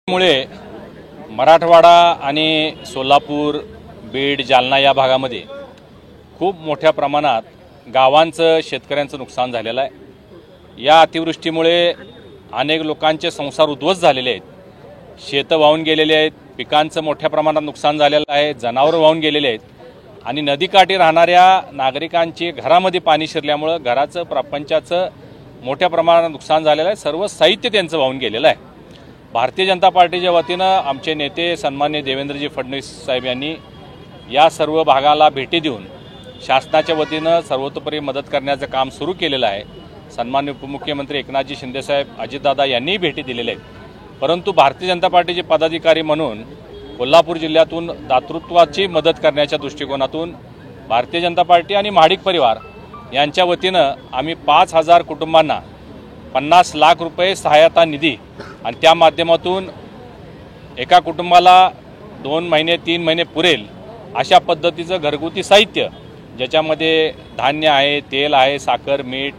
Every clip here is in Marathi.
मुळे मराठवाडा आणि सोलापूर, बीड, जालना या भागामध्ये खूप मोठ्या प्रमाणात गावांचं शेतकऱ्यांचं नुकसान झालेलं आहे। या अतिवृष्टीमुळे अनेक लोकांचे संसार उद्ध्वस्त झालेले आहेत, शेतं वाहून गेलेले आहेत, पिकांचं मोठ्या प्रमाणात नुकसान झालेलं आहे, जनावरं वाहून गेलेले आहेत आणि नदीकाठी राहणाऱ्या नागरिकांची घरामध्ये पाणी शिरल्यामुळे घराचं प्रपंचाचं मोठ्या प्रमाणात नुकसान झालेलं आहे। सर्व साहित्य त्यांचं वाहून गेलेलं आहे। भारतीय जनता पार्टीच्या वतीनं आमचे नेते सन्माननीय देवेंद्रजी फडणवीस साहेब यांनी या सर्व भागाला भेटी देऊन शासनाच्या वतीनं सर्वतोपरी मदत करण्याचं काम सुरू केलेलं आहे। सन्माननीय उपमुख्यमंत्री एकनाथजी शिंदे साहेब, अजितदादा यांनीही भेटी दिलेल्या आहेत। परंतु भारतीय जनता पार्टीचे पदाधिकारी म्हणून कोल्हापूर जिल्ह्यातून दातृत्वाची मदत करण्याच्या दृष्टिकोनातून भारतीय जनता पार्टी आणि महाडिक परिवार यांच्या वतीनं आम्ही 5,000 कुटुंबांना 50 लाख रुपये सहायता निधी आणि त्या माध्यमातून एका कुटुंबाला 2 महिने 3 महिने पुरेल अशा पद्धतीचं घरगुती साहित्य, ज्याच्यामध्ये धान्य आहे, तेल आहे, साखर, मीठ,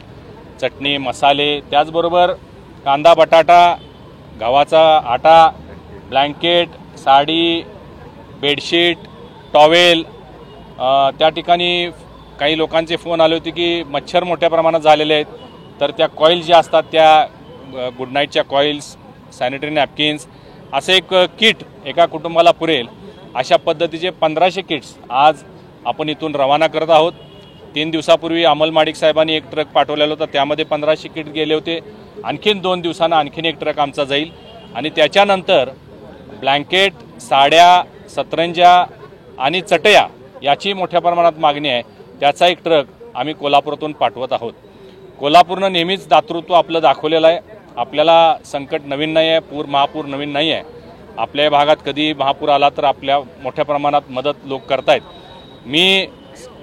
चटणी, मसाले, त्याचबरोबर कांदा, बटाटा, गव्हाचा आटा, ब्लँकेट, साडी, बेडशीट, टॉवेल। त्या ठिकाणी काही लोकांचे फोन आले होते की मच्छर मोठ्या प्रमाणात झालेले आहेत, तर त्या कॉइल्स ज्या असतात त्या गुड नाईटच्या कॉइल्स, सॅनिटरी नॅपकिन्स, असे एक किट एका कुटुंबाला पुरेल अशा पद्धतीचे 1500 किट्स आज आपण इथून रवाना करत आहोत। 3 दिवसापूर्वी अमल माडिक साहेबांनी एक ट्रक पाठवलेला होता, त्यामध्ये 1500 किट गेले होते। आणखीन 2 दिवसांना आणखीन एक ट्रक आमचा जाईल आणि त्याच्यानंतर ब्लँकेट, साड्या, सतरंजा आणि चटया याची मोठ्या प्रमाणात मागणी आहे, त्याचा एक ट्रक आम्ही कोल्हापुरातून पाठवत आहोत। कोल्हापूरनं नेहमीच दातृत्व आपलं दाखवलेलं आहे। आपल्याला संकट नवीन नाही आहे, महापूर नवीन नाही आहे। आपल्या भागात कधी महापूर आला तर आपल्या मोठ्या प्रमाणात मदत लोक करतायत। मी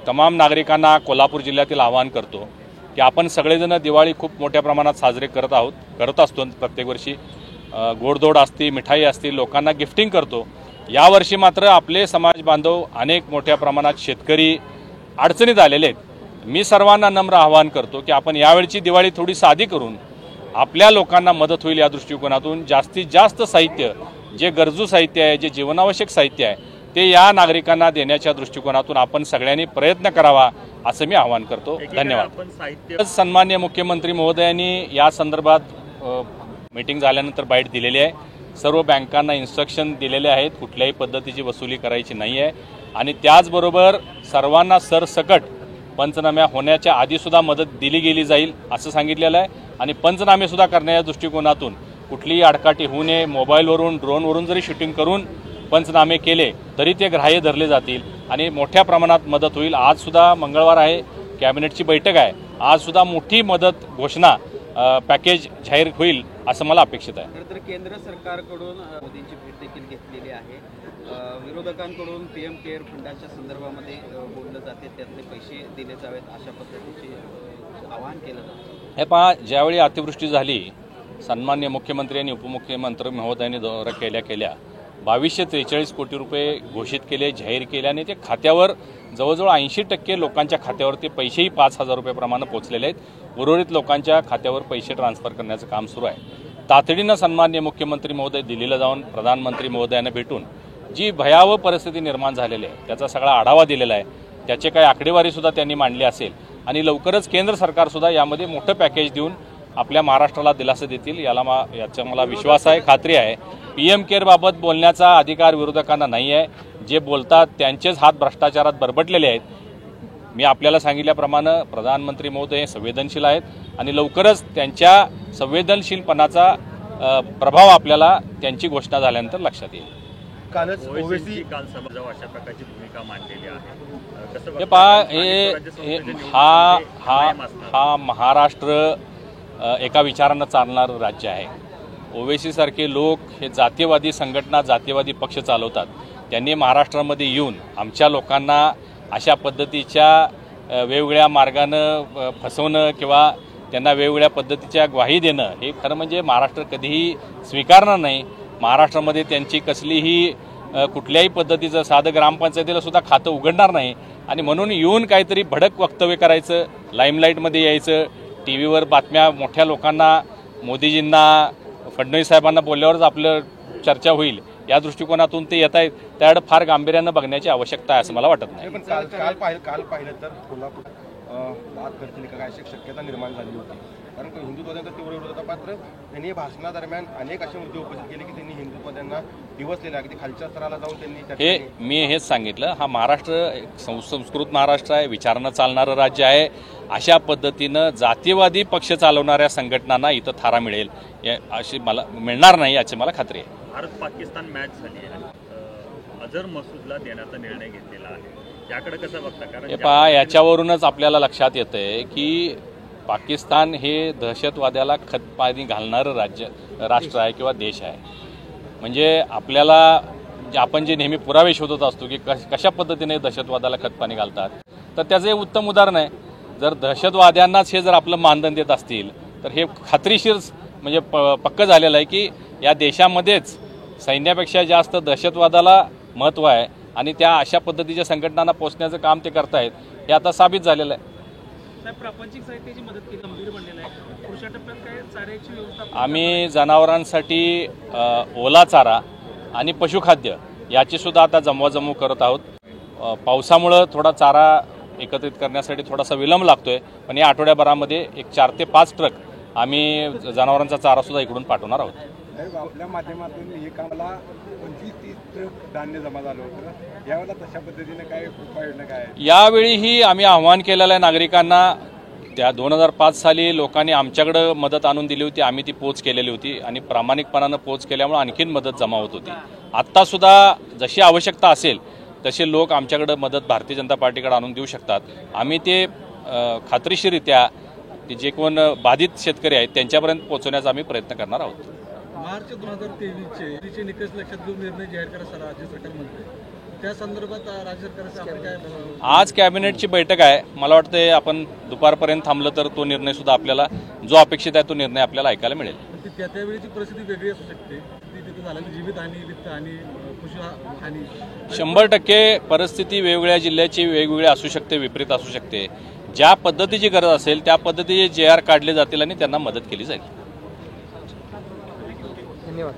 तमाम नागरिकांना कोल्हापूर जिल्ह्यातील आवाहन करतो की आपण सगळेजण दिवाळी खूप मोठ्या प्रमाणात साजरे करत असतो प्रत्येक वर्षी। गोडधोड असते, मिठाई असते, लोकांना गिफ्टिंग करतो। यावर्षी मात्र आपले समाज बांधव अनेक मोठ्या प्रमाणात शेतकरी अडचणीत आलेले आहेत। मी सर्वांना नम्र आवाहन करतो की आपण यावेळची दिवाळी थोडी साधी करून आपल्या लोकांना मदत होईल या दृष्टिकोनातून जास्तीत जास्त साहित्य, जे गरजू साहित्य आहे, जे जीवनावश्यक साहित्य आहे, ते या नागरिकांना देण्याच्या दृष्टिकोनातून आपण सगळ्यांनी प्रयत्न करावा असं मी आवाहन करतो। धन्यवाद। सन्माननीय मुख्यमंत्री महोदयांनी या संदर्भात मीटिंग झाल्यानंतर बाईट दिलेली आहे। सर्व बँकांना इन्स्ट्रक्शन दिलेले आहेत, कुठल्याही पद्धतीची वसुली करायची नाही आहे आणि त्याचबरोबर सर्वांना सरसकट पंचनाम्या होण्याच्या आधीसुद्धा मदत दिली गेली जाईल असं सांगितलेलं आहे आणि पंचनामेसुद्धा करण्याच्या दृष्टिकोनातून कुठलीही आडकाठी होऊ नये। मोबाईलवरून, ड्रोनवरून जरी शूटिंग करून पंचनामे केले तरी ते ग्राह्य धरले जातील आणि मोठ्या प्रमाणात मदत होईल। आजसुद्धा मंगळवार आहे, कॅबिनेटची बैठक आहे, आजसुद्धा मोठी मदत घोषणा पॅकेज जाहीर होईल असं मला अपेक्षित आहे। तर केंद्र सरकारकडून मोदींची भेट देखील घेतलेली आहे। विरोधकांकडून पीएम केअर फंडाच्या संदर्भामध्ये बोललं जाते, त्यातले पैसे दिले जावेत अशा पद्धतीचे आवाहन केलं जातं। हे पहा, ज्यावेळी अतिवृष्टी झाली, सन्माननीय मुख्यमंत्री आणि उपमुख्यमंत्री महोदयांनी दौरा केल्या 2243 कोटी रुपये घोषित केले, जाहीर केले आणि ते खात्यावर जवळजवळ 80% लोकांच्या खात्यावर ते पैसेही 5,000 रुपयाप्रमाणे पोहोचलेले आहेत। उर्वरित लोकांच्या खात्यावर पैसे ट्रान्सफर करण्याचं काम सुरू आहे। तातडीनं सन्माननीय मुख्यमंत्री महोदय दिल्लीला जाऊन प्रधानमंत्री महोदयांना भेटून जी भयावह परिस्थिती निर्माण झालेली आहे त्याचा सगळा आढावा दिलेला आहे, त्याचे काही आकडेवारीसुद्धा त्यांनी मांडली असेल आणि लवकरच केंद्र सरकारसुद्धा यामध्ये मोठं पॅकेज देऊन आपल्या महाराष्ट्राला दिलासा देतील याचा मला विश्वास आहे, खात्री आहे। पीएम केअरबाबत बोलण्याचा अधिकार विरोधकांना नाही आहे। जे बोलतात त्यांचेच हात भ्रष्टाचारात बरबटलेले आहेत। मी आपल्याला सांगितल्याप्रमाणे प्रधानमंत्री महोदय संवेदनशील आहेत आणि लवकरच त्यांच्या संवेदनशीलपणाचा प्रभाव आपल्याला त्यांची घोषणा झाल्यानंतर लक्षात येईल। कालच ओवेसी काल सभा अशा प्रकारची भूमिका मांडलेली आहे। हे पहा, हा महाराष्ट्र एका विचारानं चालणारं राज्य आहे। ओवेसी सारखे लोक हे जातीयवादी संघटना, जातीयवादी पक्ष चालवतात। त्यांनी महाराष्ट्रामध्ये येऊन आमच्या लोकांना अशा पद्धतीच्या वेगवेगळ्या मार्गानं फसवणं किंवा त्यांना वेगवेगळ्या पद्धतीच्या ग्वाही देणं हे खरं म्हणजे महाराष्ट्र कधीही स्वीकारणार नाही। महाराष्ट्रामध्ये त्यांची कसलीही कुठल्याही पद्धतीचं साधं ग्रामपंचायतीला सुद्धा खातं उघडणार नाही आणि म्हणून येऊन काहीतरी भडक वक्तव्य करायचं, लाईमलाईटमध्ये यायचं, टीव्हीवर बातम्या मोठ्या लोकांना, मोदीजींना, फडणवीस साहेबांना बोलल्यावरच आपलं चर्चा होईल या दृष्टिकोनातून ते येत आहेत, त्याकडे फार गांभीर्यानं बघण्याची आवश्यकता आहे असं मला वाटत नाही. पण काल पाहिलं तर कोल्हापूर वाद करतील का काय अशी शक्यता निर्माण झाली होती, कारण हिंदुत्वाद्यांचा तीव्र विरोध होता. मात्र त्यांनी भाषणादरम्यान अनेक असे मुद्दे उपस्थित केले की त्यांनी हिंदुत्वाद्यांना दिवसलेले अगदी खालच्या स्तराला जाऊन त्यांनी मी हेच सांगितलं, हा महाराष्ट्र एक संस्कृत महाराष्ट्र आहे, विचारानं चालणारं राज्य आहे. अशा पद्धतीनं जातीवादी पक्ष चालवणाऱ्या संघटनांना इथं थारा मिळेल अशी मला मिळणार नाही याची मला खात्री आहे. भारत पाकिस्तान मॅच झाली आहे, अझर मसूदला देण्याचा निर्णय घेतलेला आहे, याकडे कसं बघता? कारण पहा, याच्यावरूनच आपल्याला लक्षात येतंय की पाकिस्तान हे दहशतवाद्याला खतपाणी घालणारं राष्ट्र आहे किंवा देश आहे. म्हणजे आपल्याला आपण जे नेहमी पुरावे शोधत असतो की कशा पद्धतीने दहशतवादाला खतपाणी घालतात, तर त्याचं एक उत्तम उदाहरण आहे. जर दहशतवाद्यांनाच हे जर आपलं मानधन देत असतील तर हे खात्रीशीर म्हणजे पक्कं झालेलं आहे की या देशामध्येच सैन्यापेक्षा जास्त दहशतवादाला महत्त्व आहे आणि त्या अशा पद्धतीच्या संघटनांना पोचण्याचं काम ते करतायत हे आता साबित झालेलं आहे. प्रापंचिक साहित्याची मदत केली गंभीर बनलेलं आहे. पुढच्या टप्प्यात काय चाऱ्याची व्यवस्था आम्ही जनावरांसाठी ओला चारा आणि पशुखाद्य याची सुद्धा आता जमवाजमव करत आहोत. पावसामुळं थोडा चारा एकत्रित करण्यासाठी थोडासा विलंब लागतोय, पण या आठवड्याभरामध्ये एक 4 ते 5 ट्रक आम्ही जनावरांचा चारा सुद्धा इकडून पाठवणार आहोत. आपल्या माध्यमातून हे कामाला 25-30 ट्रक धान्य जमा झालं होतं, यावेळेला तशा पद्धतीने काय उपाययोजना काय? यावेळीही आम्ही आव्हान केलेलं आहे नागरिकांना. त्या 2005 साली लोकांनी आमच्याकडं मदत आणून दिली होती, आम्ही ती पोच केलेली होती आणि प्रामाणिकपणानं पोच केल्यामुळे आणखीन मदत जमा होत होती. आत्तासुद्धा जशी आवश्यकता असेल तसे लोक आमच्याकडं मदत भारतीय जनता पार्टीकडे आणून देऊ शकतात. आम्ही ते खात्रीशीररित्या जे कोण बाधित शेतकरी आहेत त्यांच्यापर्यंत पोहोचवण्याचा आम्ही प्रयत्न करणार आहोत. मार्च 2023चे निकष लक्षात घेऊन निर्णय जाहीर करा राज्य सरकार म्हणते, त्या संदर्भात राज्य सरकारचं काय? आज कॅबिनेटची बैठक आहे, मला वाटतं आपण दुपारपर्यंत थांबलं तर तो निर्णय सुद्धा आपल्याला जो अपेक्षित आहे तो निर्णय आपल्याला ऐकायला मिळेल. त्यावेळीची परिस्थिती वेगळी असू शकते, तिथे झालेली जीवितहानी, वित्तहानी, पशुहानी. 100% परिस्थिती वेगवेगळ्या जिल्ह्याची वेगवेगळी असू शकते, विपरीत असू शकते. ज्या पद्धतीची गरज असेल त्या पद्धतीचे JR काढले जातील आणि त्यांना मदत केली जाईल. धन्यवाद.